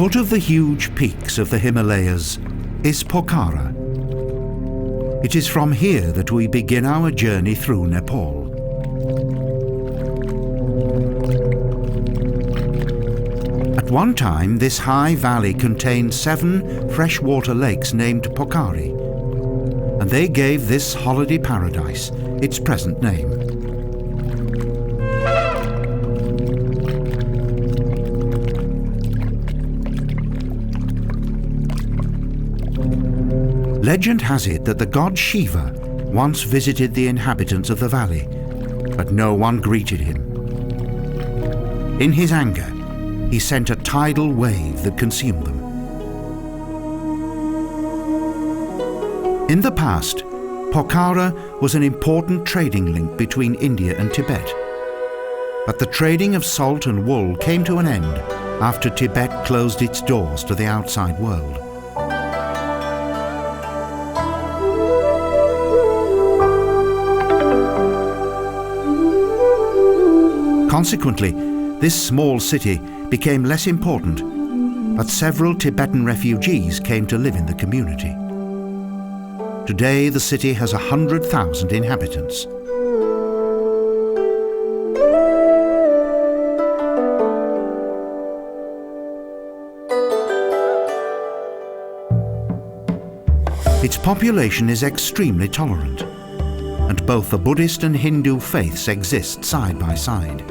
foot of the huge peaks of the Himalayas is Pokhara. It is from here that we begin our journey through Nepal. At one time, this high valley contained 7 freshwater lakes named Pokhari, and they gave this holiday paradise its present name. Legend has it that the god Shiva once visited the inhabitants of the valley, but no one greeted him. In his anger, he sent a tidal wave that consumed them. In the past, Pokhara was an important trading link between India and Tibet. But the trading of salt and wool came to an end after Tibet closed its doors to the outside world. Consequently, this small city became less important, but several Tibetan refugees came to live in the community. Today, the city has 100,000 inhabitants. Its population is extremely tolerant, and both the Buddhist and Hindu faiths exist side by side.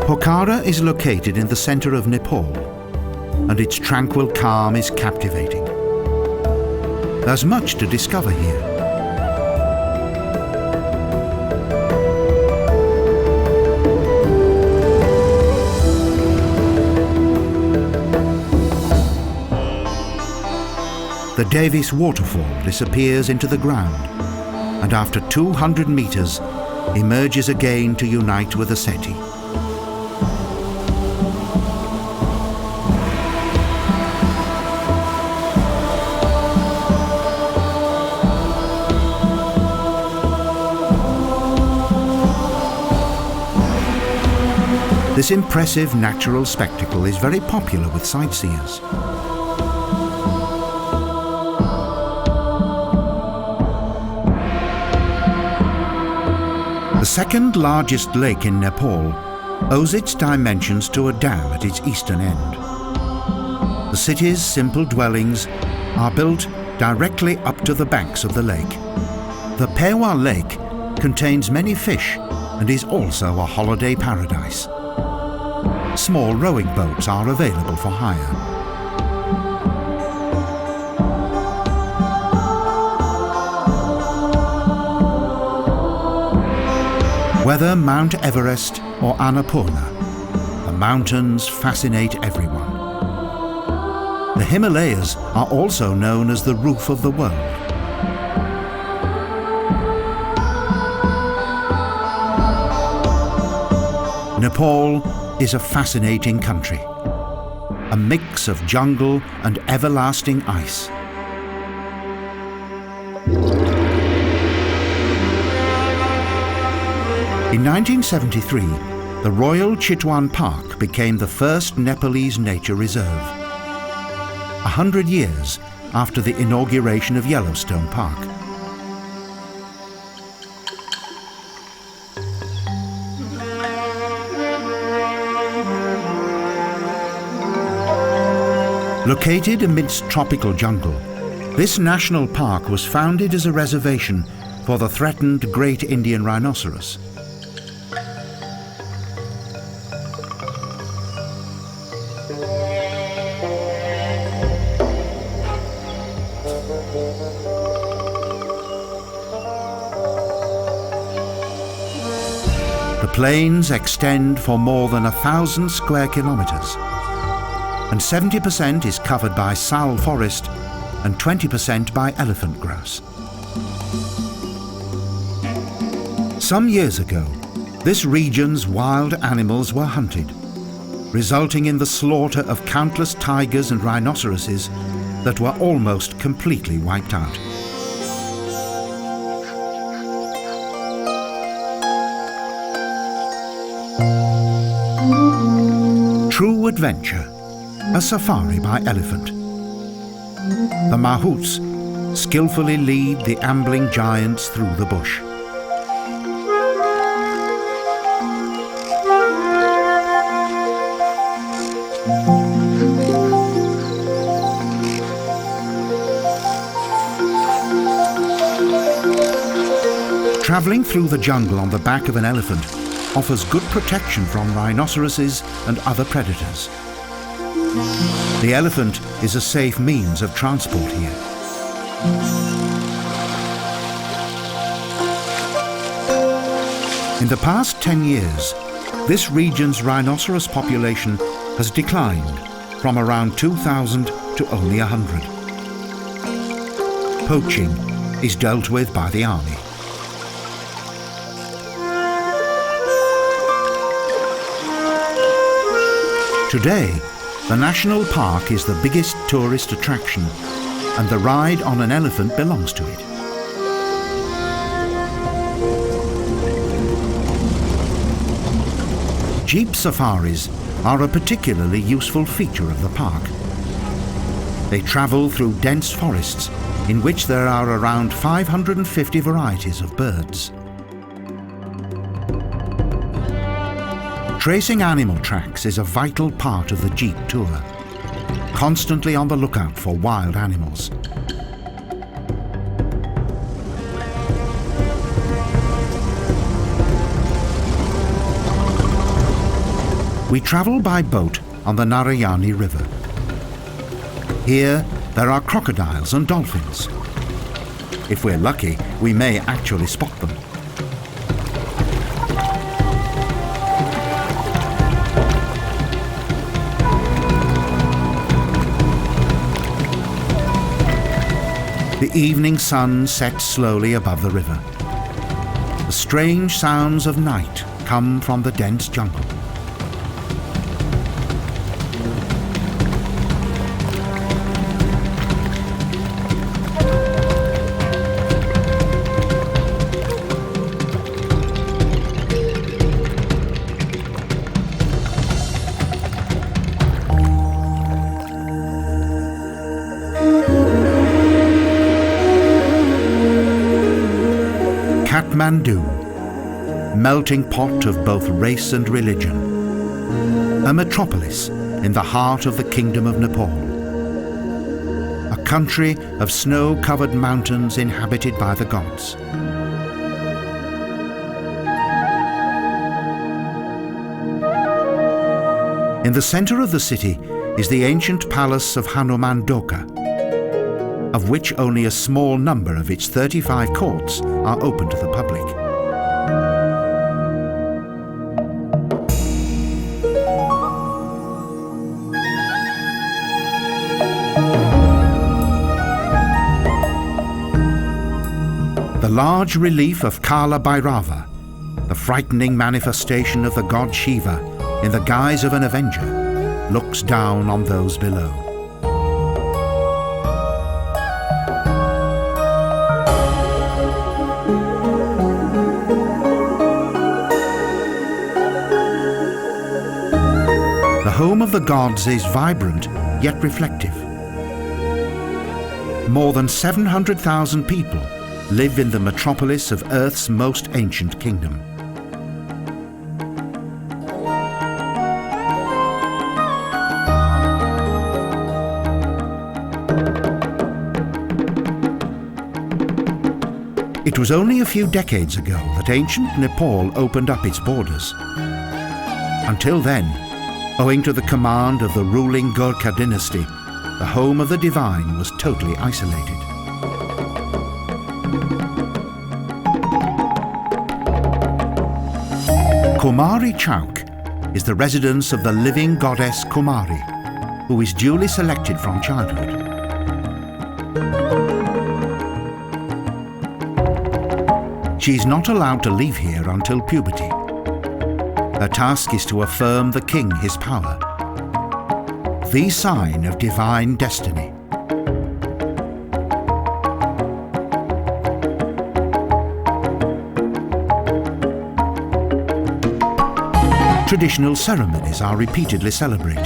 Pokhara is located in the center of Nepal, and its tranquil calm is captivating. There's much to discover here. The Davis waterfall disappears into the ground, and after 200 meters, emerges again to unite with the Seti. This impressive natural spectacle is very popular with sightseers. The second largest lake in Nepal owes its dimensions to a dam at its eastern end. The city's simple dwellings are built directly up to the banks of the lake. The Pewa Lake contains many fish and is also a holiday paradise. Small rowing boats are available for hire. Whether Mount Everest or Annapurna, the mountains fascinate everyone. The Himalayas are also known as the roof of the world. Nepal is a fascinating country, a mix of jungle and everlasting ice. In 1973, the Royal Chitwan Park became the first Nepalese nature reserve, 100 years after the inauguration of Yellowstone Park. Located amidst tropical jungle, this national park was founded as a reservation for the threatened great Indian rhinoceros. The plains extend for more than 1,000 square kilometers, and 70% is covered by sal forest and 20% by elephant grass. Some years ago, this region's wild animals were hunted, resulting in the slaughter of countless tigers and rhinoceroses that were almost completely wiped out. True adventure, a safari by elephant. The mahouts skillfully lead the ambling giants through the bush. Travelling through the jungle on the back of an elephant offers good protection from rhinoceroses and other predators. The elephant is a safe means of transport here. In the past 10 years, this region's rhinoceros population has declined from around 2,000 to only 100. Poaching is dealt with by the army. Today, the national park is the biggest tourist attraction, and the ride on an elephant belongs to it. Jeep safaris are a particularly useful feature of the park. They travel through dense forests in which there are around 550 varieties of birds. Tracing animal tracks is a vital part of the Jeep tour, constantly on the lookout for wild animals. We travel by boat on the Narayani River. Here, there are crocodiles and dolphins. If we're lucky, we may actually spot them. The evening sun sets slowly above the river. The strange sounds of night come from the dense jungle. Kathmandu, melting pot of both race and religion. A metropolis in the heart of the Kingdom of Nepal. A country of snow-covered mountains inhabited by the gods. In the center of the city is the ancient palace of Sundhoka, of which only a small number of its 35 courts are open to the public. The large relief of Kala Bhairava, the frightening manifestation of the god Shiva in the guise of an avenger, looks down on those below. The home of the gods is vibrant yet reflective. More than 700,000 people live in the metropolis of Earth's most ancient kingdom. It was only a few decades ago that ancient Nepal opened up its borders. Until then, owing to the command of the ruling Gurkha dynasty, the home of the divine was totally isolated. Kumari Chowk is the residence of the living goddess Kumari, who is duly selected from childhood. She is not allowed to leave here until puberty. Her task is to affirm the king his power the sign of divine destiny. Traditional ceremonies are repeatedly celebrated,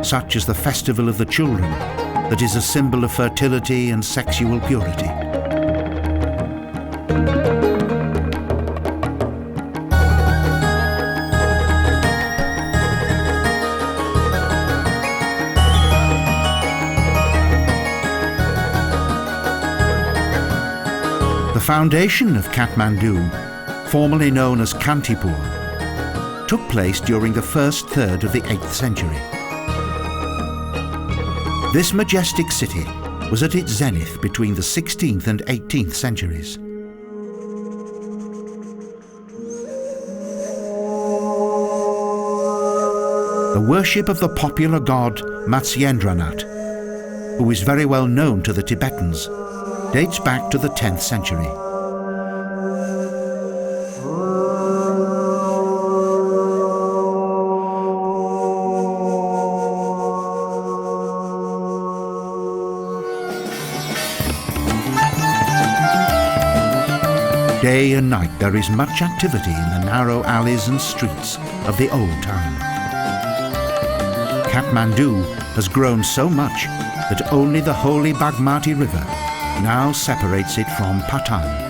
such as the Festival of the Children, that is a symbol of fertility and sexual purity. The foundation of Kathmandu, formerly known as Kantipur, took place during the first third of the 8th century. This majestic city was at its zenith between the 16th and 18th centuries. The worship of the popular god Matsyendranath, who is very well known to the Tibetans, dates back to the 10th century. Day and night there is much activity in the narrow alleys and streets of the old town. Kathmandu has grown so much that only the holy Bagmati River now separates it from Patan.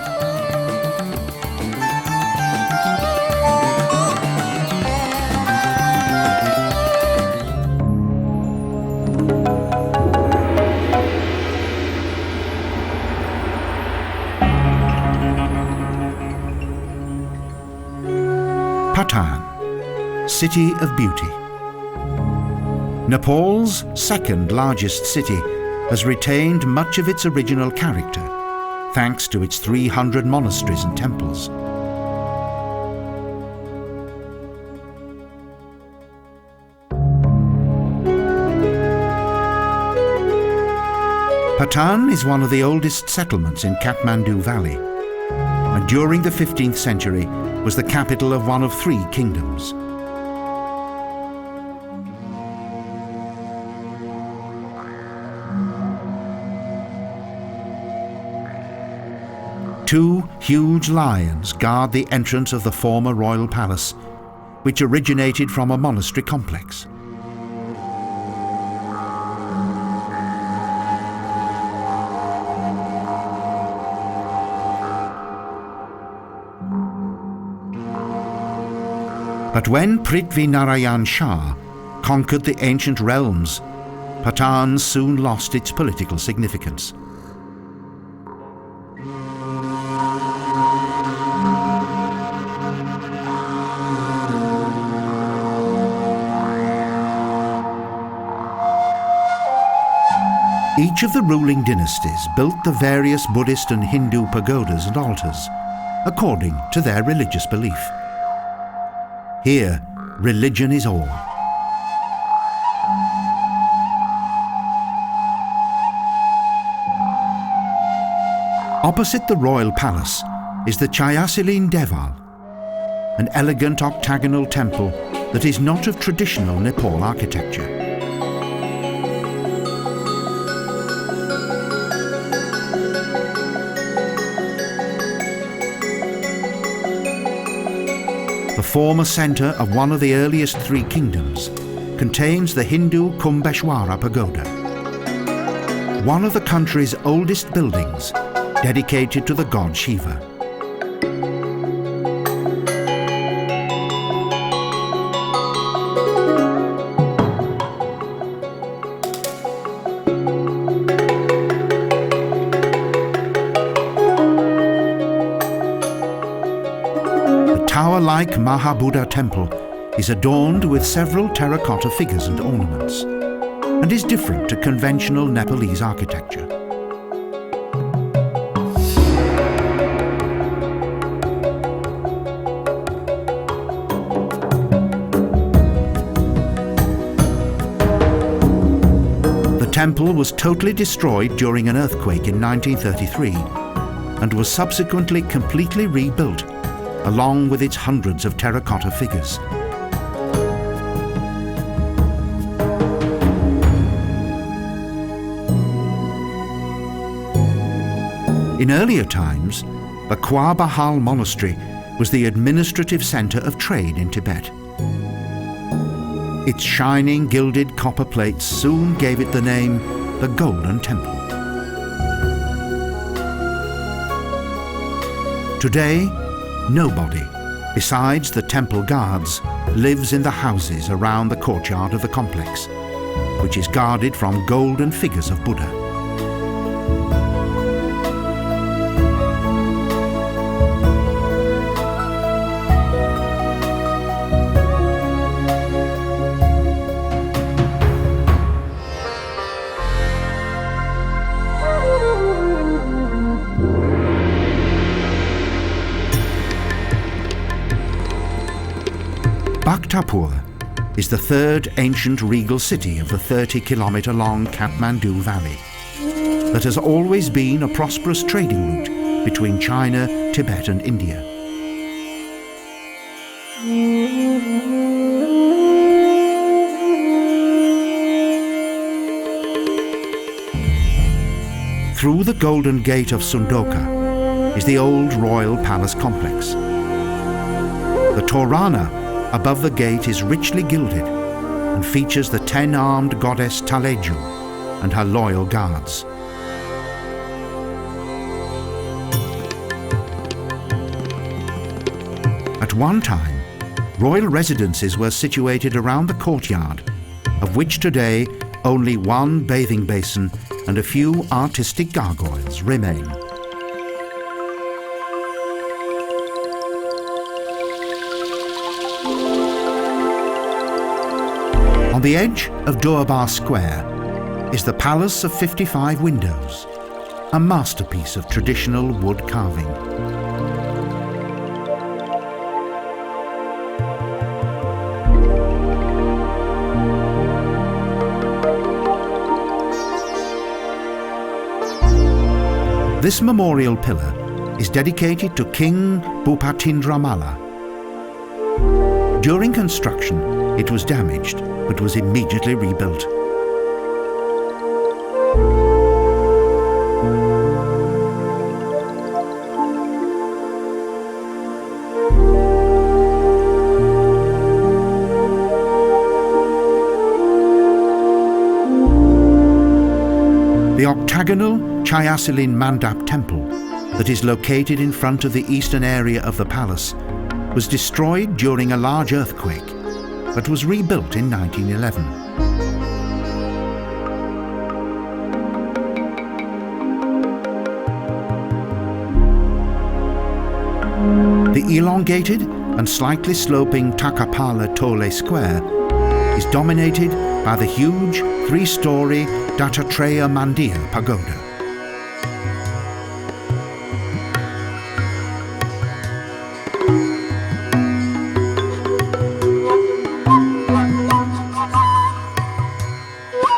Patan, City of Beauty. Nepal's second largest city has retained much of its original character, thanks to its 300 monasteries and temples. Patan is one of the oldest settlements in Kathmandu Valley, and during the 15th century was the capital of one of 3 kingdoms. Two huge lions guard the entrance of the former royal palace, which originated from a monastery complex. But when Prithvi Narayan Shah conquered the ancient realms, Patan soon lost its political significance. Each of the ruling dynasties built the various Buddhist and Hindu pagodas and altars, according to their religious belief. Here, religion is all. Opposite the royal palace is the Chayasilin Deval, an elegant octagonal temple that is not of traditional Nepal architecture. The former centre of one of the earliest 3 kingdoms contains the Hindu Kumbheshwara Pagoda, one of the country's oldest buildings dedicated to the god Shiva. Tower-like Mahabuddha temple is adorned with several terracotta figures and ornaments, and is different to conventional Nepalese architecture. The temple was totally destroyed during an earthquake in 1933 and was subsequently completely rebuilt, along with its hundreds of terracotta figures. In earlier times, the Bahal monastery was the administrative centre of trade in Tibet. Its shining gilded copper plates soon gave it the name the Golden Temple. Today, nobody, besides the temple guards, lives in the houses around the courtyard of the complex, which is guarded from golden figures of Buddha. Bhaktapur is the third ancient regal city of the 30-kilometre-long Kathmandu Valley that has always been a prosperous trading route between China, Tibet and India. Through the Golden Gate of Sundhoka is the old royal palace complex. The Torana above the gate is richly gilded and features the 10-armed goddess Taleju and her loyal guards. At one time, royal residences were situated around the courtyard, of which today only one bathing basin and a few artistic gargoyles remain. On the edge of Durbar Square is the Palace of 55 Windows, a masterpiece of traditional wood carving. This memorial pillar is dedicated to King Bhupatindramala. During construction, it was damaged, but was immediately rebuilt. The octagonal Chayasilin Mandap temple that is located in front of the eastern area of the palace was destroyed during a large earthquake, but was rebuilt in 1911. The elongated and slightly sloping Takapala Tole Square is dominated by the huge 3-story Dattatreya Mandir pagoda.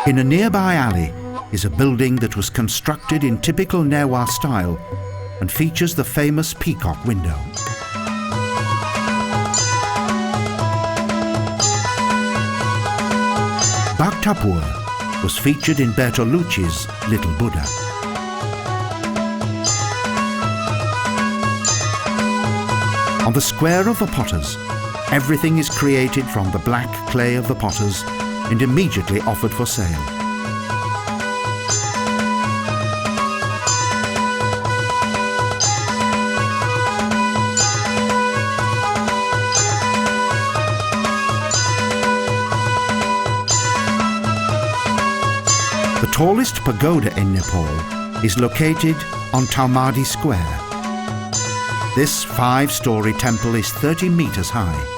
In a nearby alley is a building that was constructed in typical Nehwa style and features the famous peacock window. Bhaktapur was featured in Bertolucci's Little Buddha. On the Square of the Potters, everything is created from the black clay of the potters and immediately offered for sale. The tallest pagoda in Nepal is located on Taumadi Square. This 5-story temple is 30 meters high.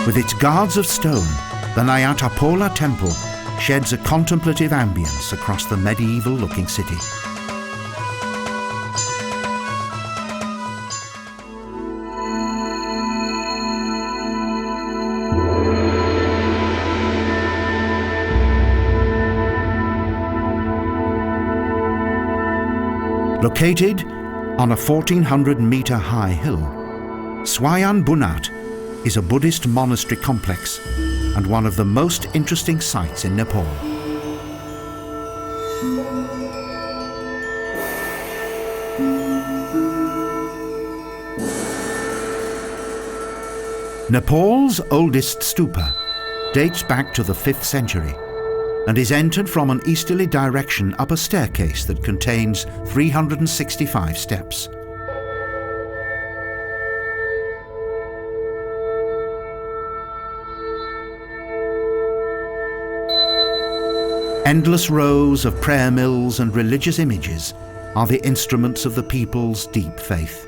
With its guards of stone, the Nayatapola temple sheds a contemplative ambience across the medieval-looking city. Located on a 1,400-meter high hill, Swayanbunath is a Buddhist monastery complex and one of the most interesting sights in Nepal. Nepal's oldest stupa dates back to the 5th century and is entered from an easterly direction up a staircase that contains 365 steps. Endless rows of prayer mills and religious images are the instruments of the people's deep faith.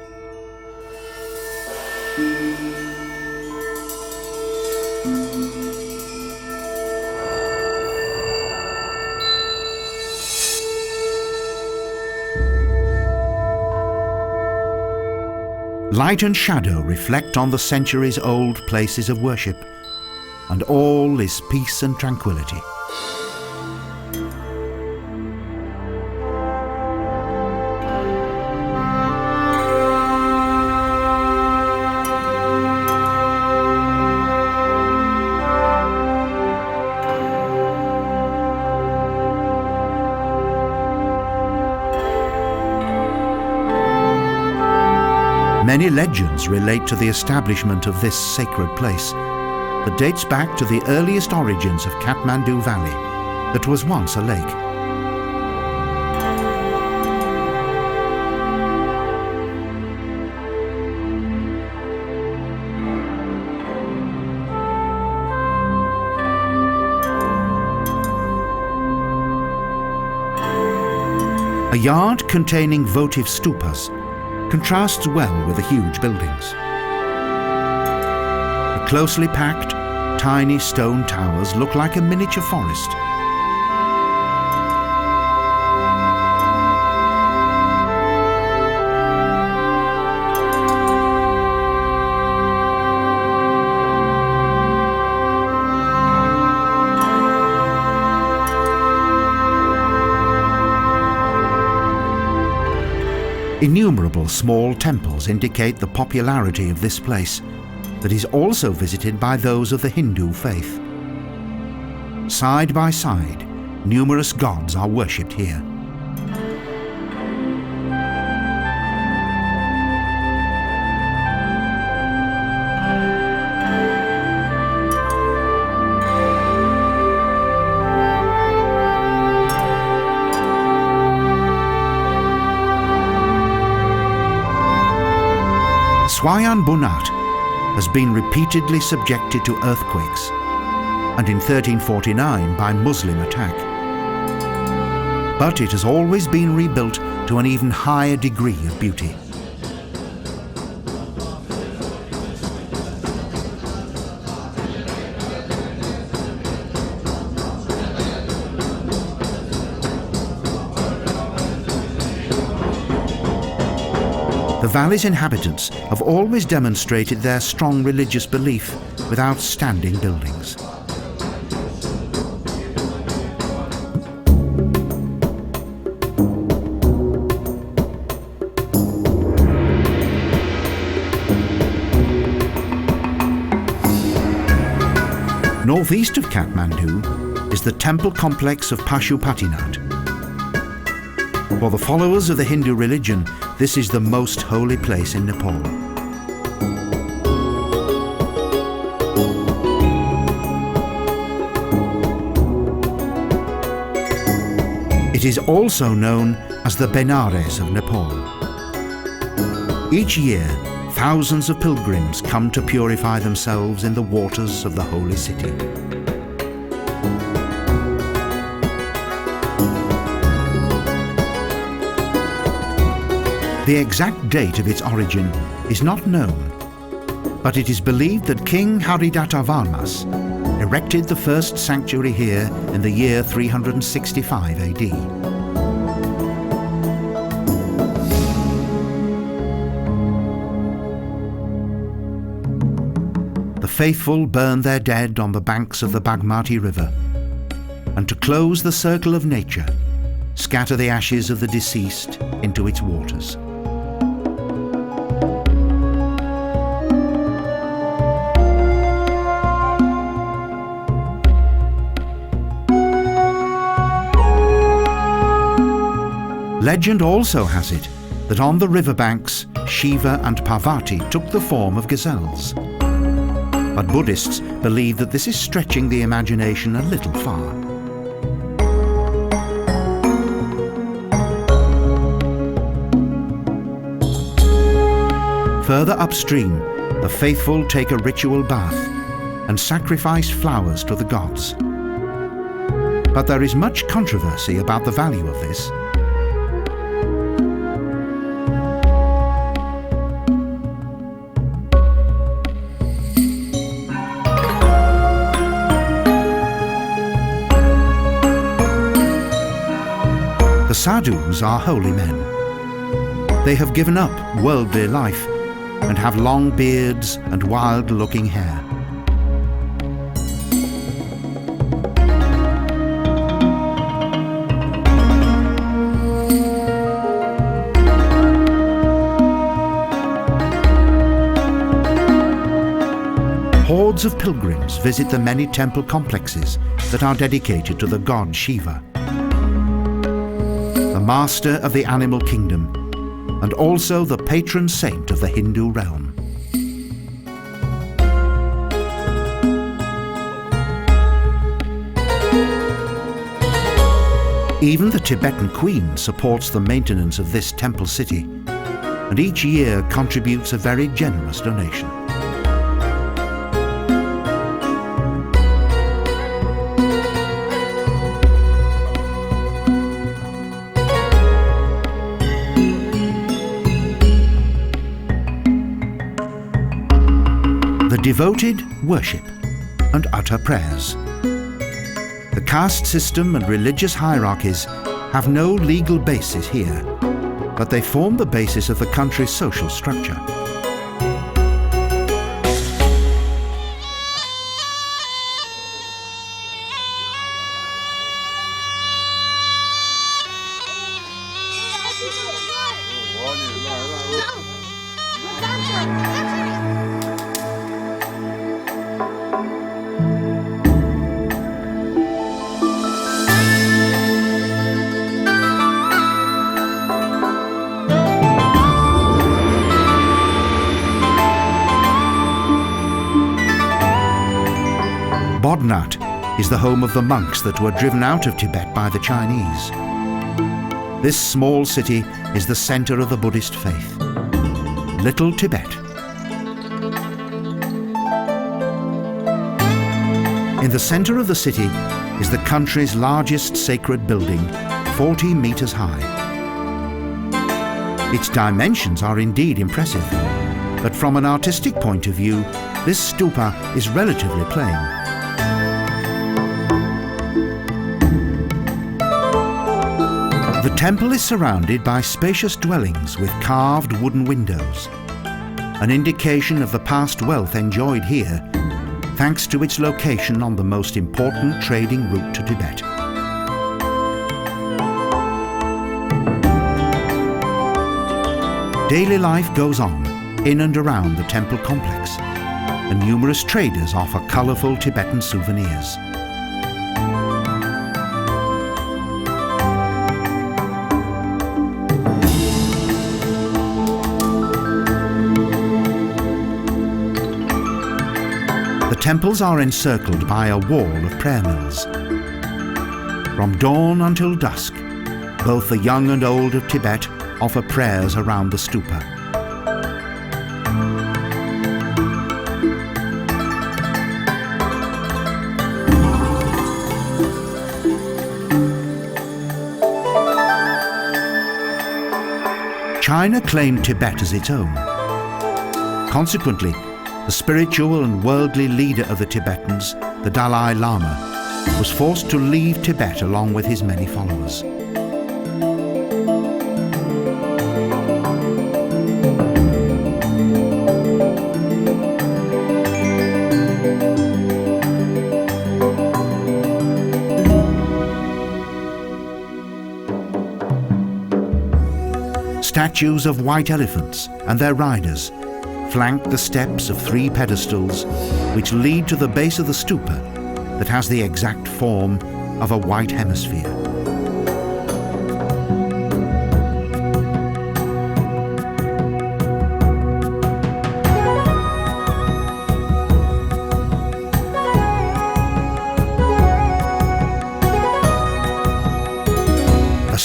Light and shadow reflect on the centuries-old places of worship, and all is peace and tranquility. Many legends relate to the establishment of this sacred place that dates back to the earliest origins of Kathmandu Valley that was once a lake. A yard containing votive stupas contrasts well with the huge buildings. The closely packed, tiny stone towers look like a miniature forest. Innumerable small temples indicate the popularity of this place that is also visited by those of the Hindu faith. Side by side, numerous gods are worshipped here. Swayanbunath has been repeatedly subjected to earthquakes, and in 1349 by Muslim attack. But it has always been rebuilt to an even higher degree of beauty. The valley's inhabitants have always demonstrated their strong religious belief with outstanding buildings. Northeast of Kathmandu is the temple complex of Pashupatinath. For the followers of the Hindu religion, this is the most holy place in Nepal. It is also known as the Benares of Nepal. Each year, thousands of pilgrims come to purify themselves in the waters of the holy city. The exact date of its origin is not known, but it is believed that King Haridatavarmas erected the first sanctuary here in the year 365 AD. The faithful burn their dead on the banks of the Bagmati River, and to close the circle of nature, scatter the ashes of the deceased into its waters. Legend also has it that on the riverbanks, Shiva and Parvati took the form of gazelles. But Buddhists believe that this is stretching the imagination a little far. Further upstream, the faithful take a ritual bath and sacrifice flowers to the gods. But there is much controversy about the value of this. The sadhus are holy men. They have given up worldly life and have long beards and wild-looking hair. Hordes of pilgrims visit the many temple complexes that are dedicated to the god Shiva, the master of the animal kingdom, and also the patron saint of the Hindu realm. Even the Tibetan Queen supports the maintenance of this temple city, and each year contributes a very generous donation. Devoted worship and utter prayers. The caste system and religious hierarchies have no legal basis here, but they form the basis of the country's social structure. Is the home of the monks that were driven out of Tibet by the Chinese. This small city is the center of the Buddhist faith. Little Tibet. In the center of the city is the country's largest sacred building, 40 meters high. Its dimensions are indeed impressive, but from an artistic point of view, this stupa is relatively plain. The temple is surrounded by spacious dwellings with carved wooden windows, an indication of the past wealth enjoyed here, thanks to its location on the most important trading route to Tibet. Daily life goes on in and around the temple complex, and numerous traders offer colourful Tibetan souvenirs. The temples are encircled by a wall of prayer mills. From dawn until dusk, both the young and old of Tibet offer prayers around the stupa. China claimed Tibet as its own. Consequently, the spiritual and worldly leader of the Tibetans, the Dalai Lama, was forced to leave Tibet along with his many followers. Statues of white elephants and their riders flank the steps of 3 pedestals which lead to the base of the stupa that has the exact form of a white hemisphere.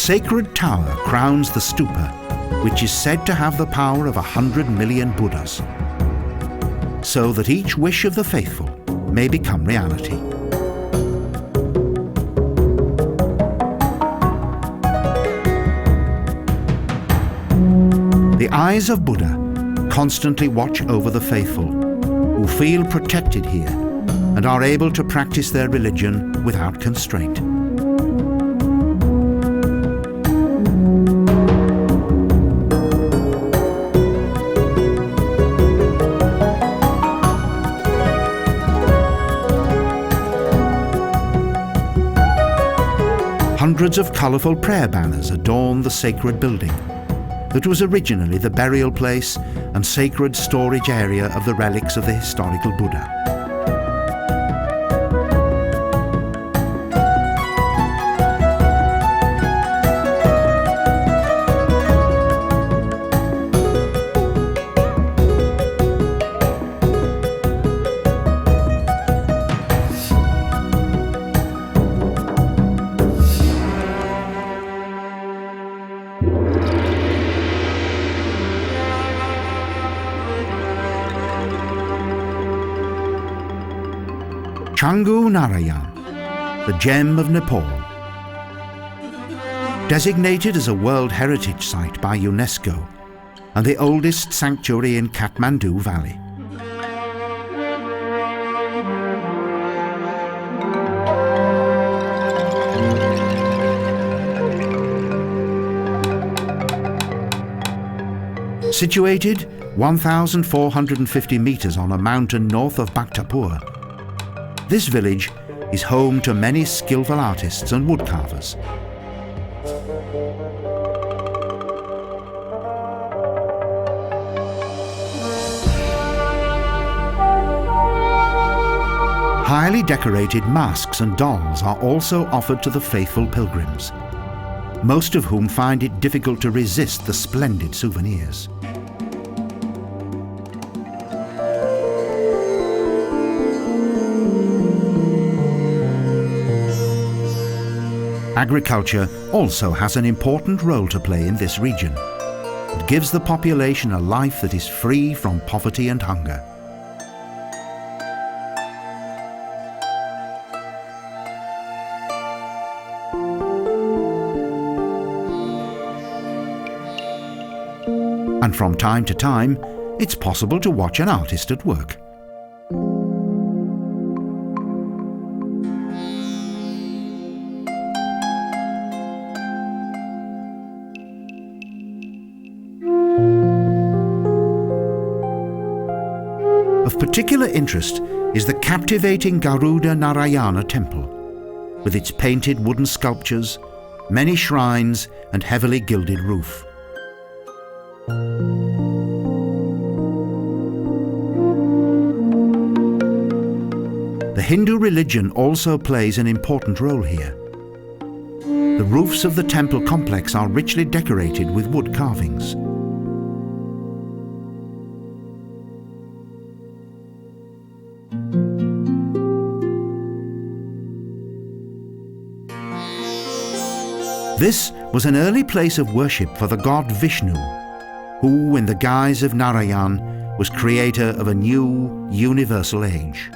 sacred tower crowns the stupa, which is said to have the power of 100 million Buddhas, so that each wish of the faithful may become reality. The eyes of Buddha constantly watch over the faithful, who feel protected here and are able to practice their religion without constraint. Hundreds of colourful prayer banners adorn the sacred building that was originally the burial place and sacred storage area of the relics of the historical Buddha. Changu Narayan, the gem of Nepal. Designated as a World Heritage Site by UNESCO and the oldest sanctuary in Kathmandu Valley. Situated 1,450 meters on a mountain north of Bhaktapur, this village is home to many skillful artists and woodcarvers. Highly decorated masks and dolls are also offered to the faithful pilgrims, most of whom find it difficult to resist the splendid souvenirs. Agriculture also has an important role to play in this region. It gives the population a life that is free from poverty and hunger. And from time to time, it's possible to watch an artist at work. Of particular interest is the captivating Garuda Narayana temple, with its painted wooden sculptures, many shrines and heavily gilded roof. The Hindu religion also plays an important role here. The roofs of the temple complex are richly decorated with wood carvings. This was an early place of worship for the god Vishnu, who, in the guise of Narayan, was creator of a new, universal age.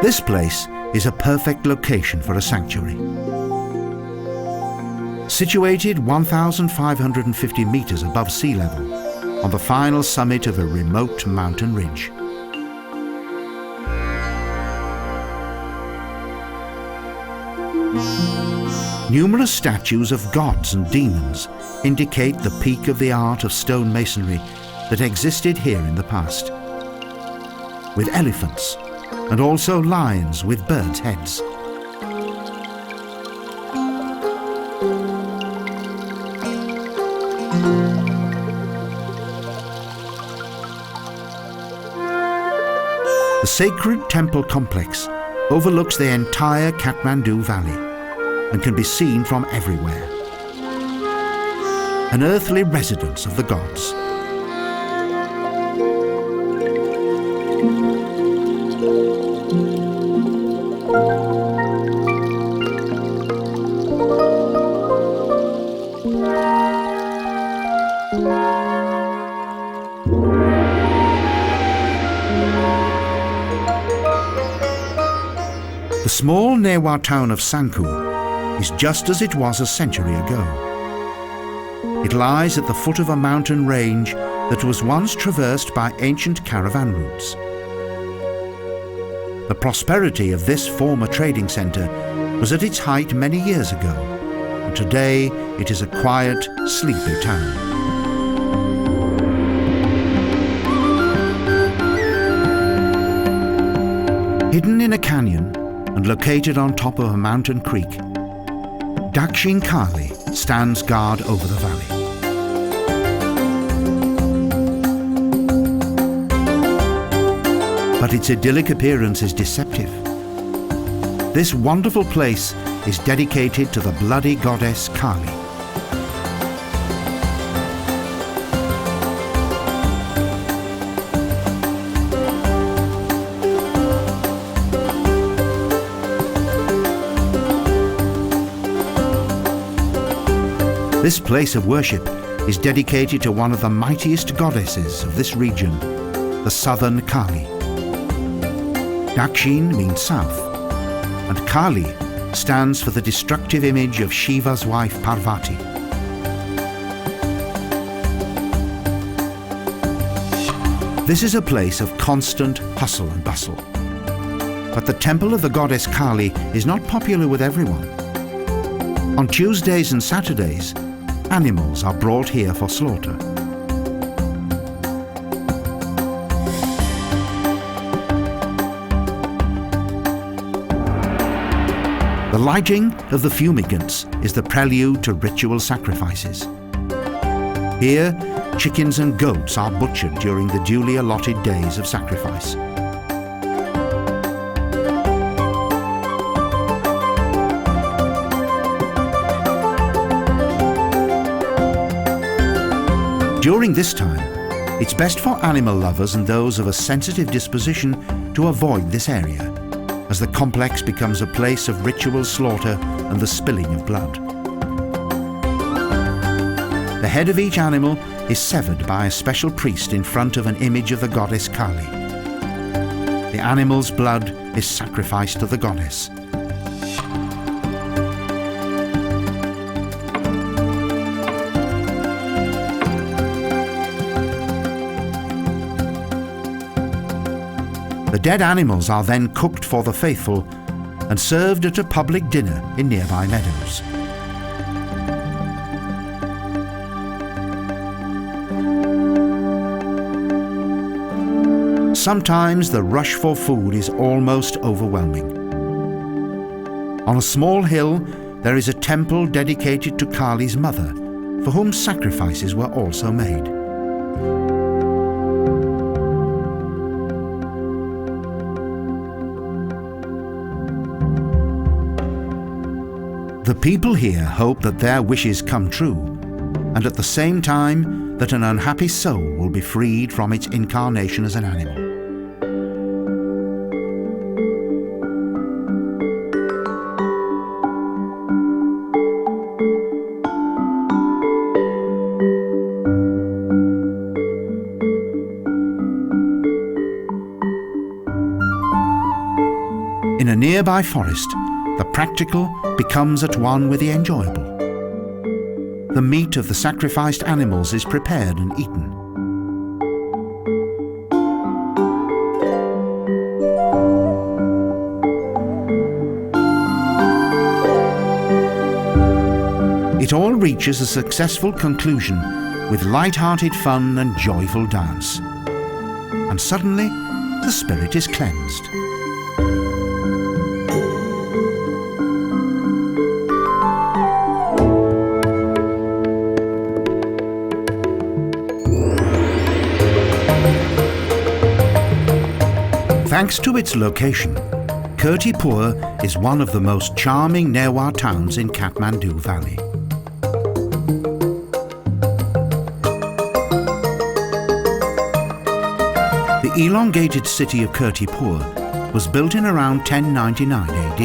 This place is a perfect location for a sanctuary. Situated 1,550 meters above sea level, on the final summit of a remote mountain ridge. Numerous statues of gods and demons indicate the peak of the art of stone masonry that existed here in the past, with elephants and also lions with birds' heads. The sacred temple complex overlooks the entire Kathmandu Valley and can be seen from everywhere. An earthly residence of the gods. small Newar town of Sanku is just as it was a century ago. It lies at the foot of a mountain range that was once traversed by ancient caravan routes. The prosperity of this former trading centre was at its height many years ago, and today it is a quiet, sleepy town. Hidden in a canyon and located on top of a mountain creek, Dakshin Kali stands guard over the valley. But its idyllic appearance is deceptive. This wonderful place is dedicated to the bloody goddess Kali. This place of worship is dedicated to one of the mightiest goddesses of this region, the Southern Kali. Dakshin means south, and Kali stands for the destructive image of Shiva's wife Parvati. This is a place of constant hustle and bustle. But the temple of the goddess Kali is not popular with everyone. On Tuesdays and Saturdays, animals are brought here for slaughter. The lighting of the fumigants is the prelude to ritual sacrifices. Here, chickens and goats are butchered during the duly allotted days of sacrifice. During this time, it's best for animal lovers and those of a sensitive disposition to avoid this area, as the complex becomes a place of ritual slaughter and the spilling of blood. The head of each animal is severed by a special priest in front of an image of the goddess Kali. The animal's blood is sacrificed to the goddess. The dead animals are then cooked for the faithful and served at a public dinner in nearby meadows. Sometimes the rush for food is almost overwhelming. On a small hill, there is a temple dedicated to Kali's mother, for whom sacrifices were also made. The people here hope that their wishes come true, and at the same time that an unhappy soul will be freed from its incarnation as an animal. In a nearby forest, the practical becomes at one with the enjoyable. The meat of the sacrificed animals is prepared and eaten. It all reaches a successful conclusion with light-hearted fun and joyful dance. And suddenly, the spirit is cleansed. Thanks to its location, Kirtipur is one of the most charming Newar towns in Kathmandu Valley. The elongated city of Kirtipur was built in around 1099 AD.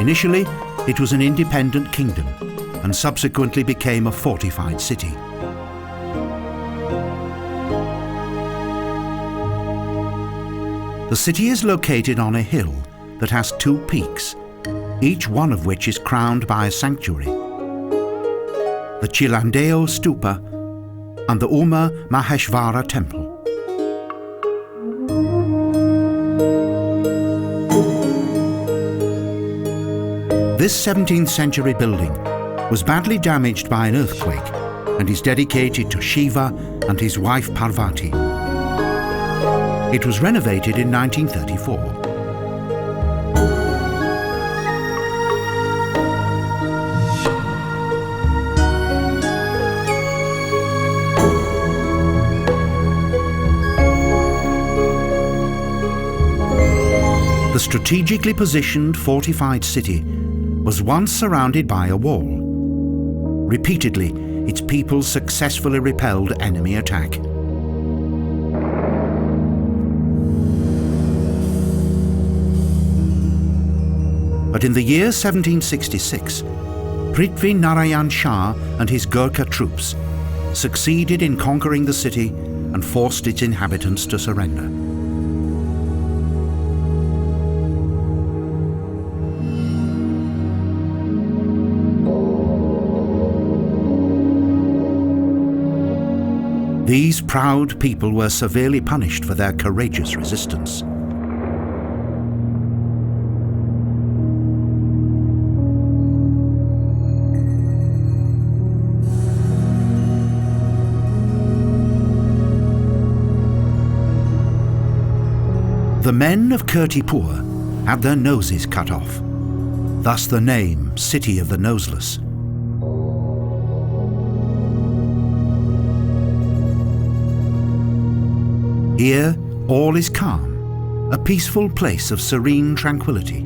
Initially, it was an independent kingdom and subsequently became a fortified city. The city is located on a hill that has two peaks, each one of which is crowned by a sanctuary: the Chilendeo Stupa and the Uma Maheshvara temple. This 17th century building was badly damaged by an earthquake and is dedicated to Shiva and his wife Parvati. It was renovated in 1934. The strategically positioned fortified city was once surrounded by a wall. Repeatedly, its people successfully repelled enemy attack. But in the year 1766, Prithvi Narayan Shah and his Gurkha troops succeeded in conquering the city and forced its inhabitants to surrender. These proud people were severely punished for their courageous resistance. The men of Kirtipur had their noses cut off, thus the name City of the Noseless. Here, all is calm, a peaceful place of serene tranquility.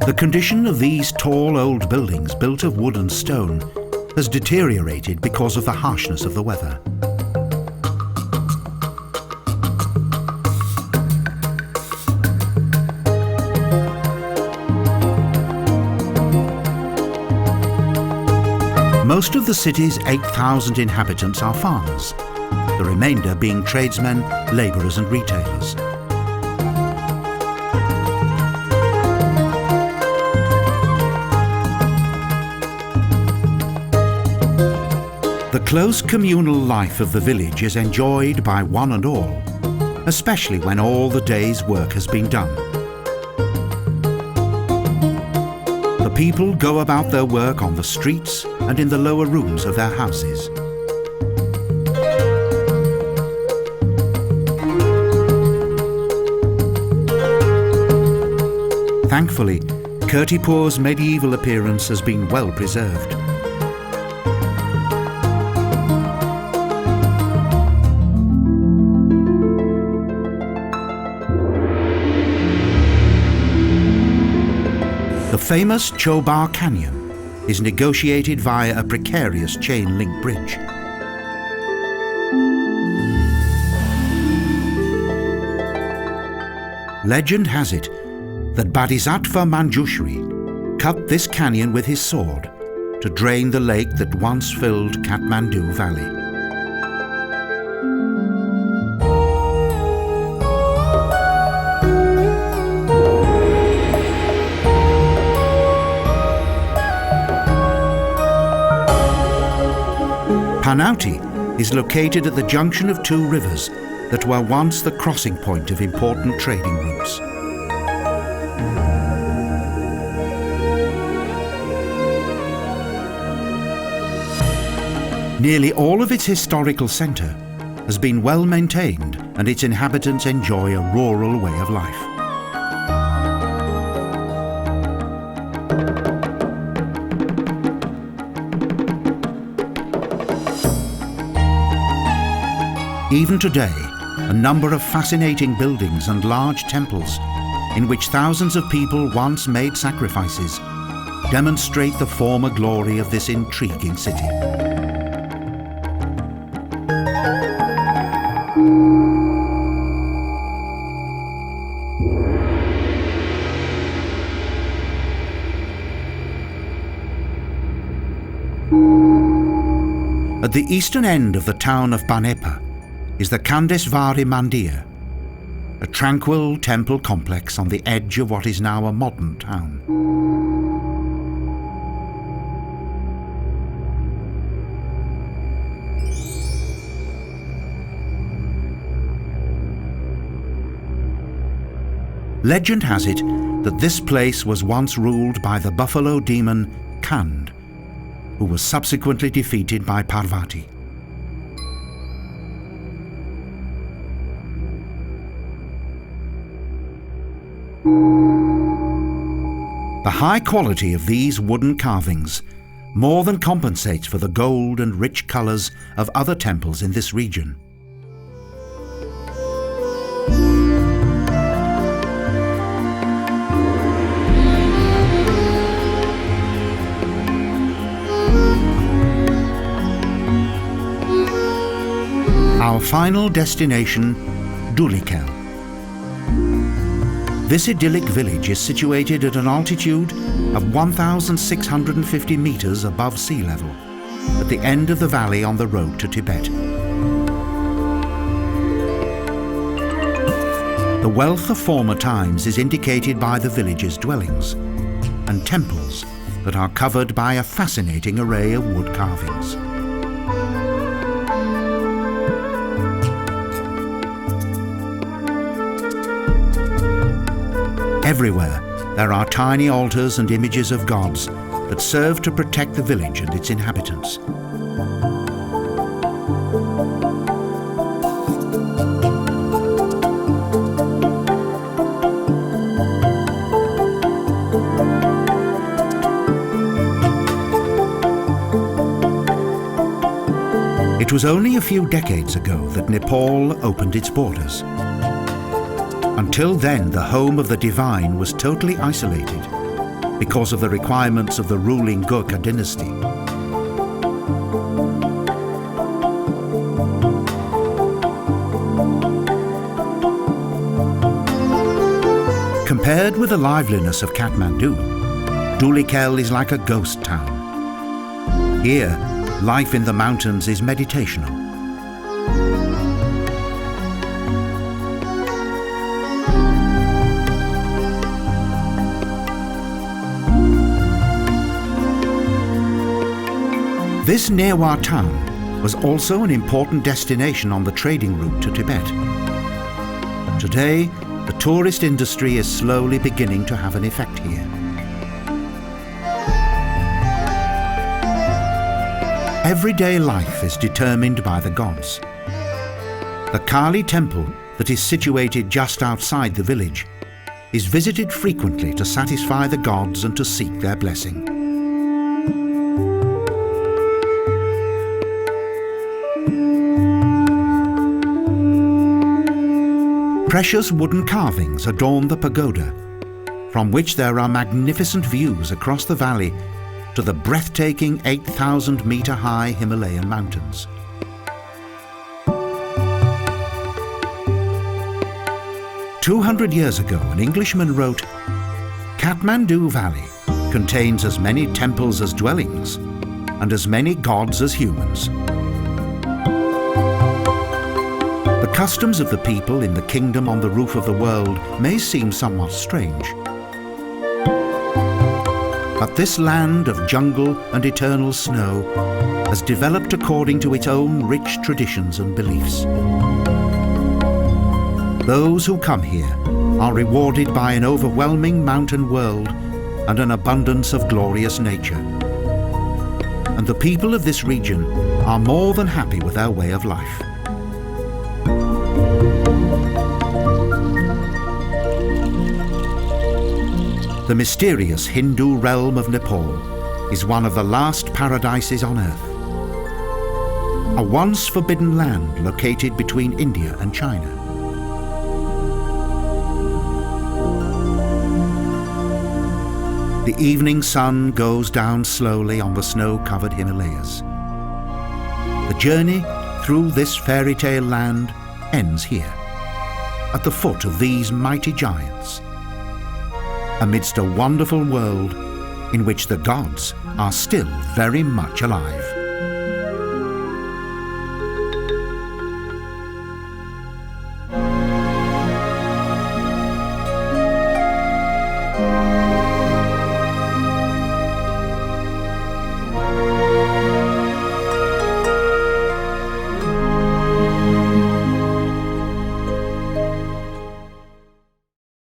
The condition of these tall old buildings built of wood and stone has deteriorated because of the harshness of the weather. Most of the city's 8,000 inhabitants are farmers, the remainder being tradesmen, labourers and retailers. The close communal life of the village is enjoyed by one and all, especially when all the day's work has been done. The people go about their work on the streets and in the lower rooms of their houses. Thankfully, Kirtipur's medieval appearance has been well preserved. The famous Chobar Canyon is negotiated via a precarious chain-link bridge. Legend has it that Bodhisattva Manjushri cut this canyon with his sword to drain the lake that once filled Kathmandu Valley. Panauti is located at the junction of two rivers that were once the crossing point of important trading routes. Nearly all of its historical centre has been well maintained and its inhabitants enjoy a rural way of life. Even today, a number of fascinating buildings and large temples in which thousands of people once made sacrifices demonstrate the former glory of this intriguing city. the eastern end of the town of Bhaktapur is the Candesvari Mandir, a tranquil temple complex on the edge of what is now a modern town. Legend has it that this place was once ruled by the buffalo demon Kand, who was subsequently defeated by Parvati. The high quality of these wooden carvings more than compensates for the gold and rich colours of other temples in this region. Our final destination, Duly. This idyllic village is situated at an altitude of 1,650 metres above sea level, at the end of the valley on the road to Tibet. The wealth of former times is indicated by the village's dwellings and temples that are covered by a fascinating array of wood carvings. Everywhere there are tiny altars and images of gods that serve to protect the village and its inhabitants. It was only a few decades ago that Nepal opened its borders. Until then, the home of the divine was totally isolated because of the requirements of the ruling Gurkha dynasty. Compared with the liveliness of Kathmandu, Duly is like a ghost town. Here, life in the mountains is meditational. This Nerwa town was also an important destination on the trading route to Tibet. Today, the tourist industry is slowly beginning to have an effect here. Everyday life is determined by the gods. The Kali temple that is situated just outside the village is visited frequently to satisfy the gods and to seek their blessing. Precious wooden carvings adorn the pagoda, from which there are magnificent views across the valley to the breathtaking 8,000-metre-high Himalayan mountains. "200 years ago, an Englishman wrote, 'Kathmandu Valley contains as many temples as dwellings, and as many gods as humans.' The customs of the people in the kingdom on the roof of the world may seem somewhat strange. But this land of jungle and eternal snow has developed according to its own rich traditions and beliefs. Those who come here are rewarded by an overwhelming mountain world and an abundance of glorious nature. And the people of this region are more than happy with their way of life. The mysterious Hindu realm of Nepal is one of the last paradises on earth. A once forbidden land located between India and China. The evening sun goes down slowly on the snow-covered Himalayas. The journey through this fairy tale land ends here, at the foot of these mighty giants, amidst a wonderful world in which the gods are still very much alive.